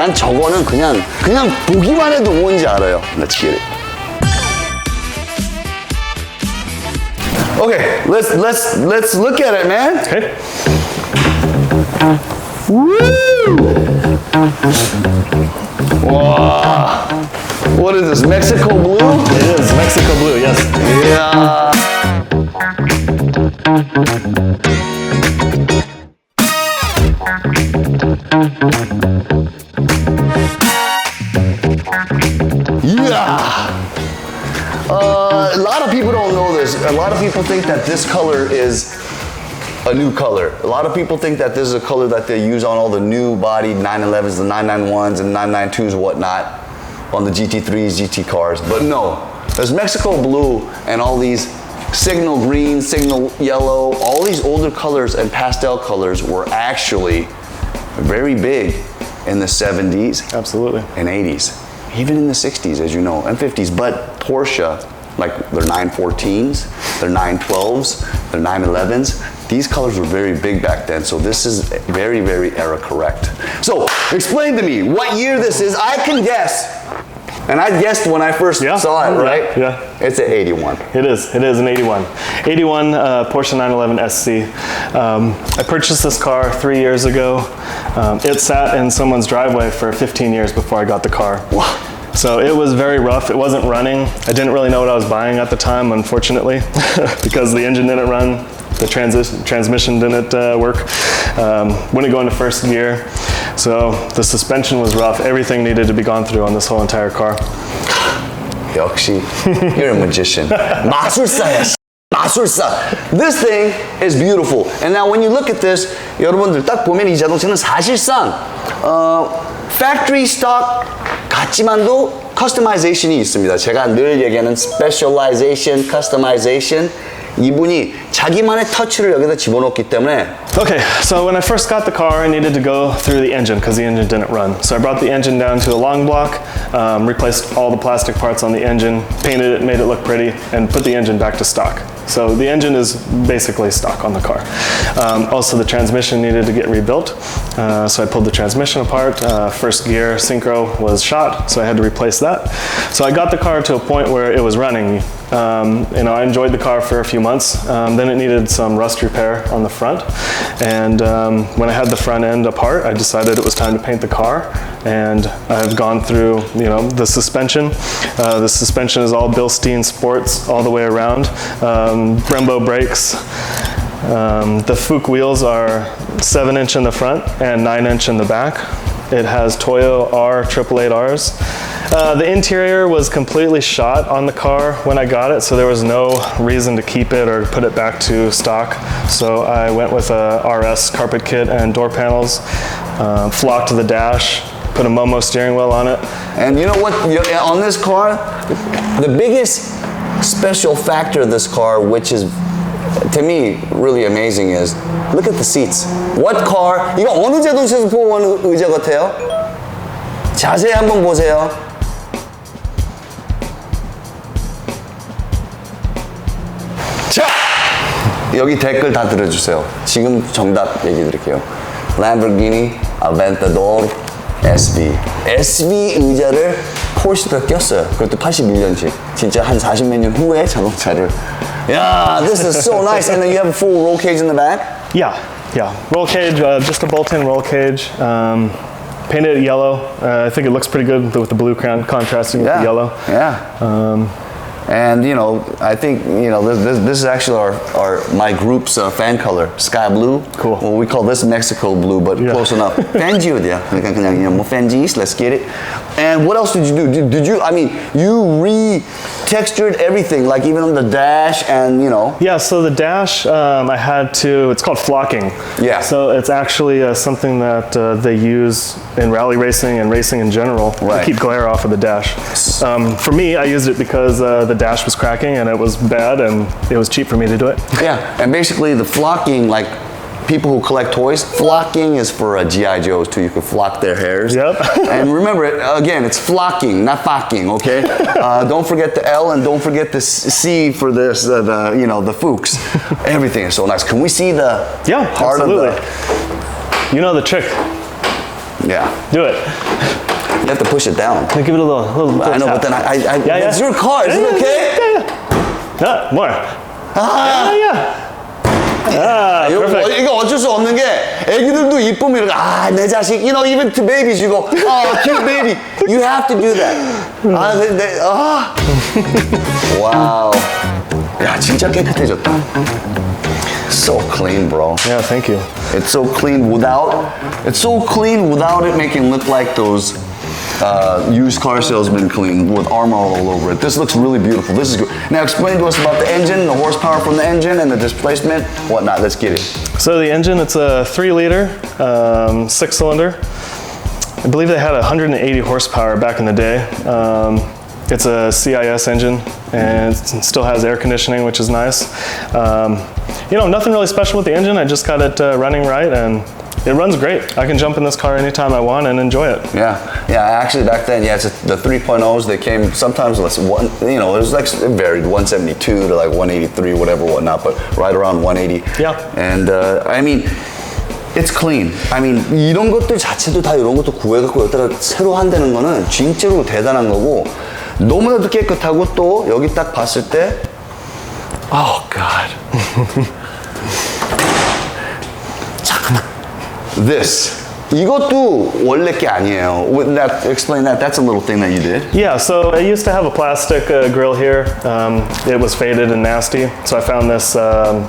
난 저거는 그냥 보기만 해도 뭔지 알아요. Let's get it. Okay, let's look at it, man. Okay. Woo! Wow. What is this, Mexico blue? It is Mexico blue, yes. Yeah. Yeah. A lot of people don't know this. A lot of people think that this color is a new color. A lot of people think that this is a color that they use on all the new body 911s, the 991s, and 992s, whatnot, on the GT3s, GT cars. But no, there's Mexico blue and all these signal green, signal yellow, all these older colors and pastel colors were actually very big in the 70s. Absolutely. And 80s. Even in the 60s, as you know, and 50s. But Porsche, like their 914s, their 912s, their 911s, these colors were very big back then, so this is very, very era correct. So, explain to me what year this is. I can guess. And I guessed when I first saw it, right? Yeah. It's an 81. It is an 81. 81 Porsche 911 SC. I purchased this car 3 years ago. It sat in someone's driveway for 15 years before I got the car. Wow. So it was very rough. It wasn't running. I didn't really know what I was buying at the time, unfortunately, because the engine didn't run, the transmission didn't work, wouldn't go into first gear. So the suspension was rough. Everything needed to be gone through on this whole entire car. 역시, you're a magician. 마술사야. 마술사. This thing is beautiful. And now when you look at this, 여러분들 딱 보면 이 자동차는 사실상 factory stock 같지만도 customization이 있습니다. 제가 늘 얘기하는 specialization, customization. 이분이 자기만의 터치를 여기다 집어넣기 때문에. Okay, so when I first got the car, I needed to go through the engine because the engine didn't run. So I brought the engine down to a long block, replaced all the plastic parts on the engine, painted it, made it look pretty, and put the engine back to stock. So the engine is basically stock on the car. Also, the transmission needed to get rebuilt. So I pulled the transmission apart. First gear synchro was shot, so I had to replace that. So I got the car to a point where it was running. I enjoyed the car for a few months. Then it needed some rust repair on the front. And when I had the front end apart, I decided it was time to paint the car. And I've gone through, the suspension. The suspension is all Bilstein Sports all the way around. Brembo brakes. The Fuchs wheels are 7-inch in the front and 9-inch in the back. It has Toyo R 888Rs. The interior was completely shot on the car when I got it, so there was no reason to keep it or put it back to stock. So I went with a RS carpet kit and door panels, flocked the dash, put a Momo steering wheel on it. And you know what, on this car, the biggest special factor of this car, which is to me really amazing, is look at the seats. What car, 이거 어느 자동차에서 뽑아온 의자 같아요? 자세히 한번 보세요. 자, 여기 댓글 다 들어주세요. 지금 정답 얘기 드릴게요. Lamborghini Aventador SV. SV 의자를 포르쉐가 꼈어요. 그것도 81년식. 진짜 한 40몇 년 후에 자동차를. Yeah, this is so nice. And then you have a full roll cage in the back? Yeah. Roll cage, just a bolt-in roll cage. Painted it yellow. I think it looks pretty good with the blue contrasting with the yellow. Yeah. And I think this is actually my group's fan color, sky blue. Cool. Well, we call this Mexico blue, but close enough. Fenjiud야. 그냥 뭐 Fenjis, let's get it. And what else did you do? Did you? I mean, you re-textured everything, like even on the dash and Yeah. So the dash, I had to. It's called flocking. Yeah. So it's actually something that they use in rally racing and racing in general to keep glare off of the dash. For me, I used it because the dash was cracking and it was bad and it was cheap for me to do it. Yeah, and basically the flocking, like people who collect toys, flocking is for G.I. Joes too. You can flock their hairs. Yep. And remember, again, it's flocking, not fucking, okay? Don't forget the L and don't forget the C for this, the Fuchs. Everything is so nice. Can we see the heart absolutely. of the... You know the trick. Yeah. Do it. You have to push it down. Give it a little I know, tap. but then Yeah, it's yeah. your car. Is it okay? Yeah, more. 아, Yeah. Ah, perfect. 이거 어쩔 수 없는 게 애기들도 이쁨 이러고 내 자식, you know, even to babies you go, cute baby. You have to do that. 와우. 야, 진짜 깨끗해졌다. So clean, bro. Yeah, thank you. It's so clean without it making look like those used car salesman clean with armor all over it. This looks really beautiful. This is good. Now explain to us about the engine, the horsepower from the engine, and the displacement, whatnot. Let's get it. So the engine, it's a 3-liter, 6-cylinder. I believe they had 180 horsepower back in the day. It's a CIS engine, and it still has air conditioning, which is nice. You know, nothing really special with the engine. I just got it running right, and it runs great. I can jump in this car anytime I want and enjoy it. Yeah. Actually, back then, it's the 3.0s. They came sometimes less one. You know, it was like it varied 172 to like 183, whatever, whatnot, but right around 180. Yeah. And I mean, it's clean. I mean, 이런 것들 자체도 다 이런 것도 구해갖고 여기다가 새로 한다는 거는 진짜로 대단한 거고 너무나도 깨끗하고 또 여기 딱 봤을 때, oh God. This. 이것도 원래 게 아니에요. Explain that. That's a little thing that you did. Yeah, so I used to have a plastic grill here. It was faded and nasty, so I found this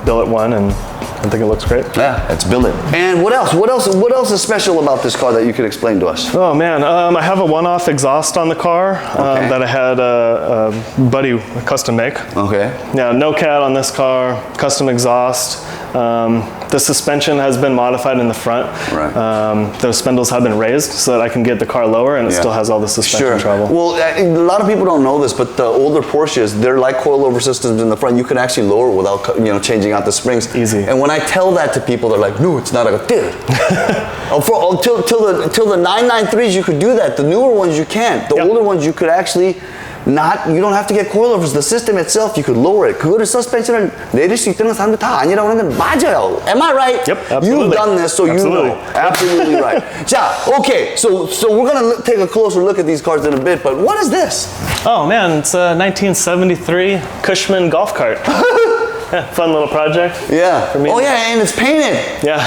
billet one, and I think it looks great. Yeah, it's billet. And what else? What else is special about this car that you could explain to us? Oh man, I have a one-off exhaust on the car Okay. that I had a buddy custom make. Okay. Yeah, no cat on this car, custom exhaust. The suspension has been modified in the front. Right. Those spindles have been raised so that I can get the car lower and it still has all the suspension travel. Well, a lot of people don't know this, but the older Porsches, they're like coilover systems in the front. You can actually lower it without, changing out the springs. Easy. And when I tell that to people, they're like, "No, it's not." I go, "Dude, till the 993s, you could do that. The newer ones, you can't. The older ones, you could actually." You don't have to get coilovers. The system itself, you could lower it. 그거를 suspension을 내릴 수 있다는 사람들 다 아니라고 하는데 맞아요. Am I right? Yep, absolutely. You've done this, so Absolutely. you know. Absolutely right. 자, okay, so we're gonna take a closer look at these cars in a bit, but what is this? Oh man, it's a 1973 Cushman golf cart. Yeah, fun little project. Yeah. For me. Oh yeah, and it's painted. Yeah.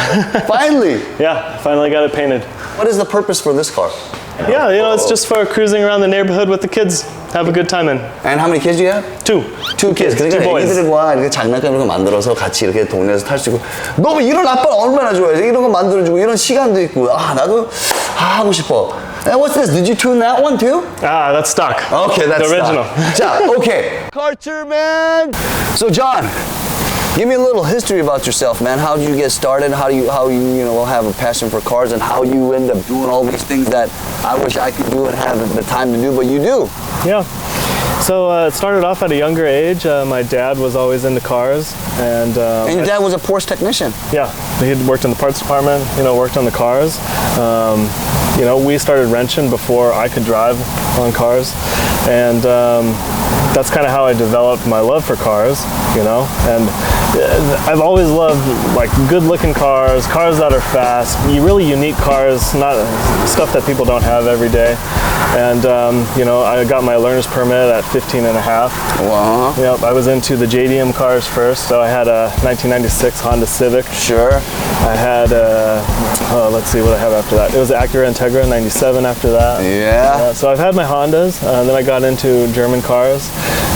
Finally. Yeah, finally got it painted. What is the purpose for this car? Yeah, it's just for cruising around the neighborhood with the kids. Have a good time in. And how many kids do you have? Two. Two kids. Two 그러니까 boys. 애기들과 이렇게 장난감 이런 거 만들어서 같이 이렇게 동네에서 탈 수 있고 너무 이런 아빠 얼마나 좋아해. 이런 거 만들어주고 이런 시간도 있고 나도 하고 싶어. And what's this? Did you tune that one too? Ah, that's stock. Okay, that's the original. 자, okay. Carter man. So John, give me a little history about yourself, man. How did you get started? How you have a passion for cars, and how you end up doing all these things that I wish I could do and have the time to do, but you do. Yeah. So it started off at a younger age. My dad was always into cars, and And your dad was a Porsche technician. yeah, he had worked in the parts department. Worked on the cars. We started wrenching before I could drive on cars, and that's kind of how I developed my love for cars. And I've always loved like good-looking cars that are fast, really unique cars, not stuff that people don't have every day. And I got my learner's permit at 15 and a half. Wow. Yep, I was into the JDM cars first, so I had a 1996 Honda Civic. Sure. I had let's see what I have after that. It was Acura Integra 97 after that. Yeah. So I've had my Hondas, then I got into German cars.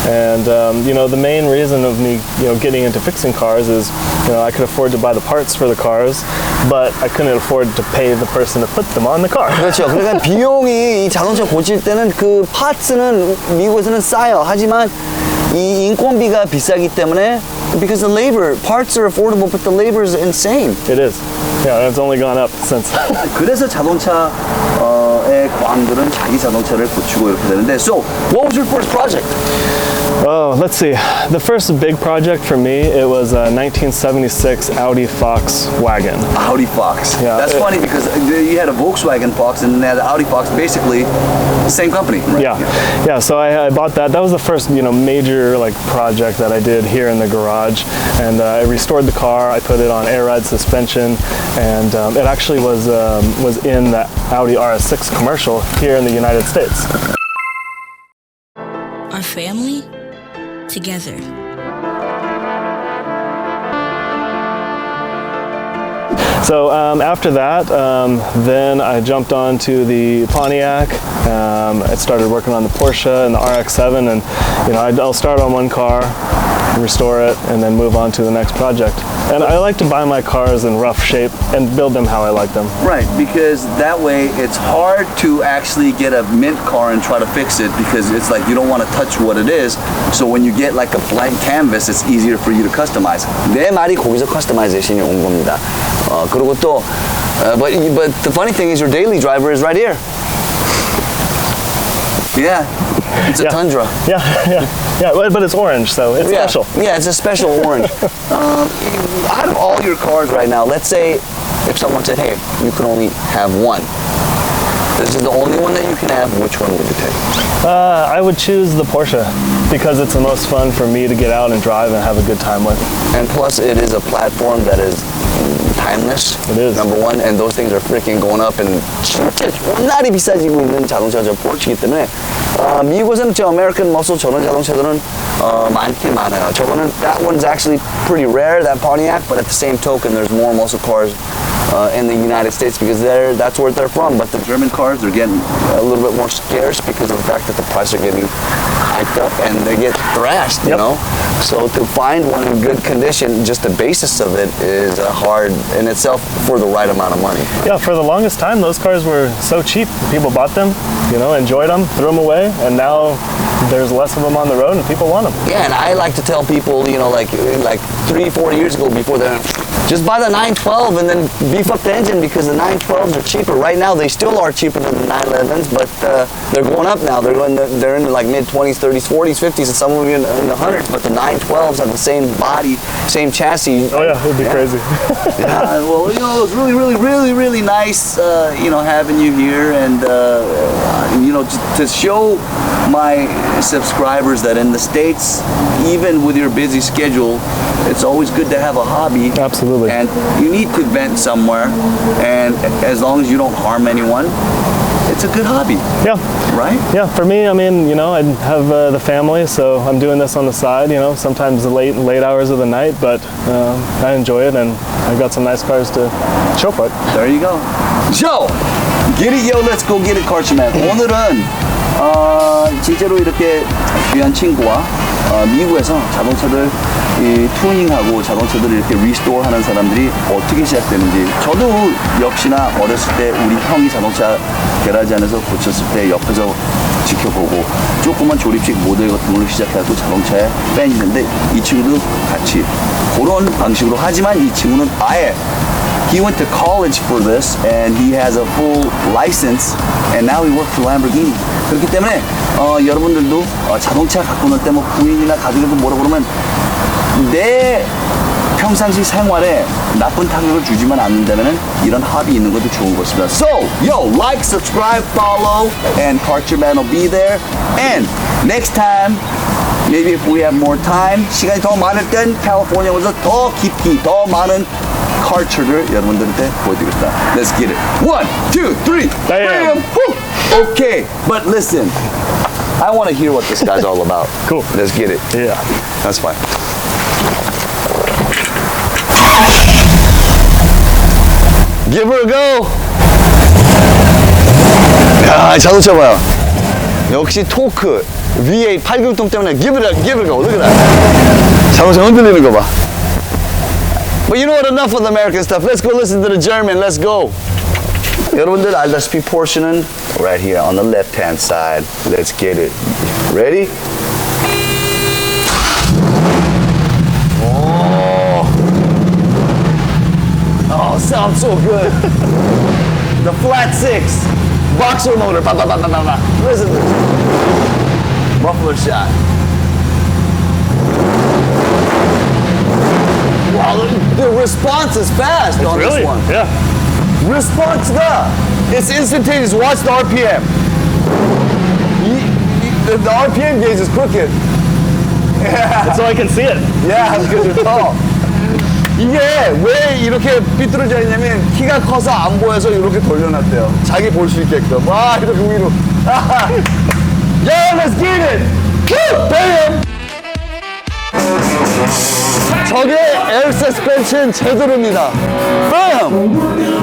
And the main reason of me getting into fixing cars is I could afford to buy the parts for the cars, but I couldn't afford to pay the person to put them on the car. 그렇죠. 그러니까 비용이 이 자동차 고칠 때는 그 파츠는 미국에서는 싸요. 하지만 이 인건비가 비싸기 때문에 because the labor parts are affordable, but the labor is insane. It is. Yeah, it's only gone up since. 그래서 자동차의 광들은 자기 자동차를 고치고 이렇게 되는데. So, what was your first project? Oh, let's see. The first big project for me, it was a 1976 Audi Fox wagon. Audi Fox. Yeah. That's funny because you had a Volkswagen Fox and then they had the Audi Fox, basically same company. Right? Yeah. So I bought that. That was the first, major like project that I did here in the garage, and I restored the car. I put it on air ride suspension, and it actually was in the Audi RS6 commercial here in the United States. Our family together. So after that, then I jumped on to the Pontiac. I started working on the Porsche and the RX-7, and I'll start on one car, restore it, and then move on to the next project. And I like to buy my cars in rough shape and build them how I like them. Right, because that way it's hard to actually get a mint car and try to fix it because it's like you don't want to touch what it is. So when you get like a blank canvas, it's easier for you to customize. 내 말이 거기서 커스터마이제이션이 온 겁니다. 그리고 또, but the funny thing is your daily driver is right here. Yeah. It's a Tundra. Yeah, but it's orange, so it's special. Yeah, it's a special orange. Out of all your cars right now, let's say if someone said, hey, you can only have one. This is the only one that you can have. Which one would you take? I would choose the Porsche because it's the most fun for me to get out and drive and have a good time with. And plus, it is a platform that is timeless. It is. Number one, and those things are freaking going up and 진짜 존나리 비싸지고 있는 자동차가 저 포르쉐이기 때문에 미국에서는 저 American Muscle 저런 자동차들은 많긴 많아요. 저거는 that one's actually pretty rare, that Pontiac, but at the same token, there's more muscle cars in the United States because that's where they're from. But the German cars, they're getting a little bit more scarce because of the fact that the prices are getting hiked up and they get thrashed, you know? So to find one in good condition, just the basis of it is hard in itself for the right amount of money. Yeah, for the longest time, those cars were so cheap. People bought them, enjoyed them, threw them away, and now there's less of them on the road and people want them. Yeah, and I like to tell people, like 3-4 years ago before they're just buy the 912 and then beef up the engine because the 912s are cheaper. Right now, they still are cheaper than the 911s, but they're going up now. They're in like mid-20s, 30s, 40s, 50s, and some of them in the 100s. But the 912s have the same body, same chassis. Oh yeah, it'd be crazy. well, it was really, really, really, really nice, having you here, and to show my subscribers that in the States, even with your busy schedule, it's always good to have a hobby. Absolutely. And you need to vent somewhere, and as long as you don't harm anyone, it's a good hobby. Yeah. Right? Yeah, for me, I have the family, so I'm doing this on the side, sometimes the late hours of the night, but I enjoy it, and I've got some nice cars to show for it. There you go. Joe! Get it, yo, let's go get it, Cartman. 오늘은 실제로 이렇게 귀한 친구와 미국에서 자동차들 투닝하고 자동차들을 이렇게 리스토어하는 사람들이 어떻게 시작되는지, 저도 역시나 어렸을 때 우리 형이 자동차 게라지 안에서 고쳤을 때 옆에서 지켜보고 조그만 조립식 모델 같은 걸로 시작해서 자동차에 팬이는데, 이 친구도 같이 그런 방식으로, 하지만 이 친구는 아예 he went to college for this and he has a full license and now he works for Lamborghini. 그렇기 때문에 여러분들도 자동차 갖고 놀 때 뭐 부인이나 가족에도 뭐라 그러면 내 평상시 생활에 나쁜 타격을 주지만 않는다면 이런 합이 있는 것도 좋은 것입니다. So, like, subscribe, follow, and Cartman will be there. And next time, maybe if we have more time, 시간이 더 많을 땐 캘리포니아에 와서 더 깊이, 더 많은 culture를 여러분들한테 보여드리겠다. Let's get it. 1, 2, 3. Bam. Okay, but listen, I want to hear what this guy's all about. Cool. Let's get it. Yeah. That's fine. Give her a go. 야, 자동차 봐요. 역시 토크, V8 8기통 때문에 give it a go. Look at that. 자동차 흔들리는 거 봐. But you know what? Enough of the American stuff. Let's go listen to the German. Let's go. 여러분들 알다시피 Porsche는 right here on the left-hand side. Let's get it. Ready? Oh, sounds so good. The flat six, boxer motor. Ba, ba, ba, ba, ba, ba. Listen to this. Muffler shot. The response is fast on Really? this one. Yeah. Response가 it's instantaneous. Watch the RPM. The RPM gauge is crooked. So I can see it. Yeah, because you're tall. 이게 왜 이렇게 삐뚤어져 있냐면 키가 커서 안 보여서 이렇게 돌려놨대요. 자기 볼 수 있게끔. 와, 이렇게 위로. Yeah, let's get it. Woo, bam. 저게 에어 서스펜션 제대로입니다. Bam!